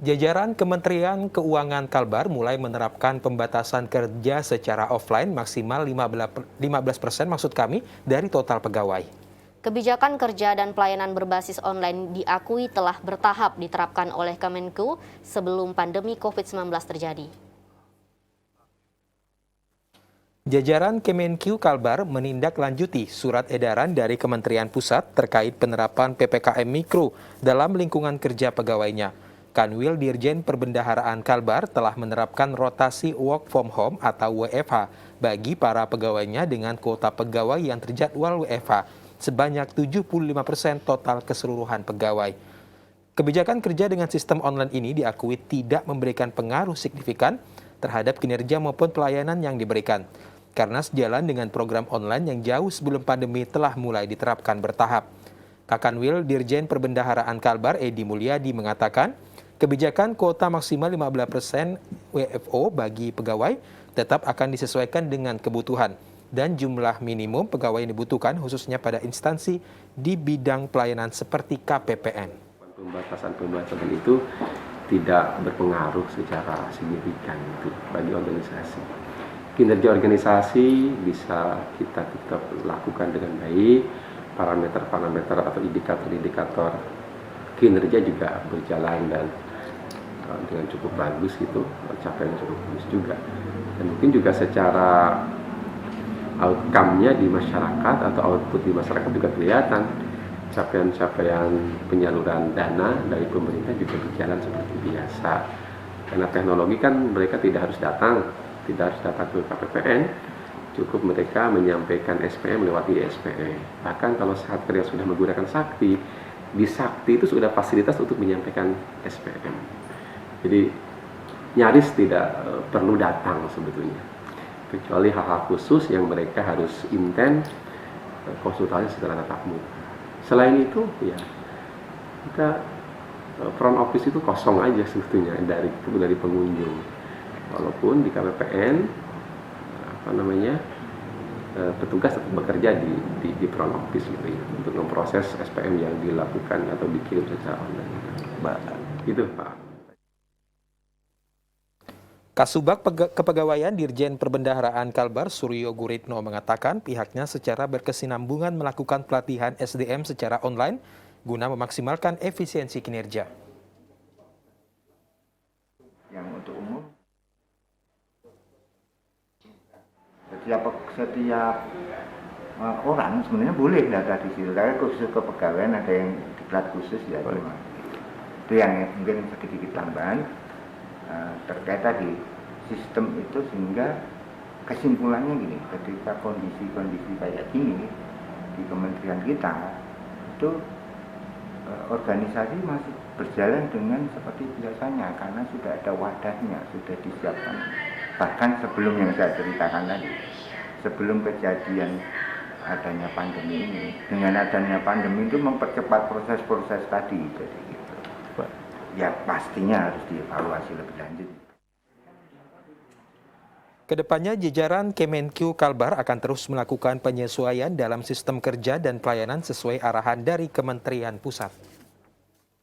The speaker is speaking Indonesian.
Jajaran Kementerian Keuangan Kalbar mulai menerapkan pembatasan kerja secara offline maksimal 15% maksud kami dari total pegawai. Kebijakan kerja dan pelayanan berbasis online diakui telah bertahap diterapkan oleh Kemenku sebelum pandemi COVID-19 terjadi. Jajaran Kemenku Kalbar menindaklanjuti surat edaran dari Kementerian Pusat terkait penerapan PPKM Mikro dalam lingkungan kerja pegawainya. Kanwil Dirjen Perbendaharaan Kalbar telah menerapkan rotasi work from home atau WFH bagi para pegawainya dengan kuota pegawai yang terjadwal WFH sebanyak 75% total keseluruhan pegawai. Kebijakan kerja dengan sistem online ini diakui tidak memberikan pengaruh signifikan terhadap kinerja maupun pelayanan yang diberikan, karena sejalan dengan program online yang jauh sebelum pandemi telah mulai diterapkan bertahap. Kakanwil Dirjen Perbendaharaan Kalbar Edi Mulyadi mengatakan, kebijakan kuota maksimal 15% WFO bagi pegawai tetap akan disesuaikan dengan kebutuhan dan jumlah minimum pegawai yang dibutuhkan khususnya pada instansi di bidang pelayanan seperti KPPN. Pembatasan itu tidak berpengaruh secara signifikan bagi organisasi. Kinerja organisasi bisa kita tetap lakukan dengan baik, parameter-parameter atau indikator-indikator kinerja juga berjalan dan dengan cukup bagus capaian cukup bagus juga. Dan mungkin juga secara outcome-nya di masyarakat atau output di masyarakat juga kelihatan. Capaian-capaian penyaluran dana dari pemerintah juga berjalan seperti biasa. Karena teknologi kan mereka tidak harus datang ke KPPN, cukup mereka menyampaikan SPM lewat ISPM. Bahkan kalau saat kerja sudah menggunakan Sakti, di Sakti itu sudah fasilitas untuk menyampaikan SPM. Jadi nyaris tidak perlu datang sebetulnya, kecuali hal-hal khusus yang mereka harus intens konsultasi secara tatap muka. Selain itu, ya kita front office itu kosong aja sebetulnya dari pengunjung. Walaupun di KPPN petugas tetap bekerja di front office untuk memproses SPM yang dilakukan atau dikirim secara online. Itu Pak. Kasubag Kepegawaian Dirjen Perbendaharaan Kalbar Suryo Guritno mengatakan pihaknya secara berkesinambungan melakukan pelatihan SDM secara online guna memaksimalkan efisiensi kinerja. Yang untuk umum, setiap orang sebenarnya boleh data di situ. Karena khusus kepegawaian ada yang diklat khusus ya. Itu yang mungkin sedikit tambahan. Terkait tadi sistem itu, sehingga kesimpulannya gini, ketika kondisi kayak gini di kementerian kita itu organisasi masih berjalan dengan seperti biasanya karena sudah ada wadahnya, sudah disiapkan. Bahkan sebelum yang saya ceritakan tadi, sebelum kejadian adanya pandemi ini, dengan adanya pandemi itu mempercepat proses-proses tadi, jadi gitu. Ya pastinya harus dievaluasi lebih lanjut. Kedepannya jajaran Kemenku Kalbar akan terus melakukan penyesuaian dalam sistem kerja dan pelayanan sesuai arahan dari Kementerian Pusat.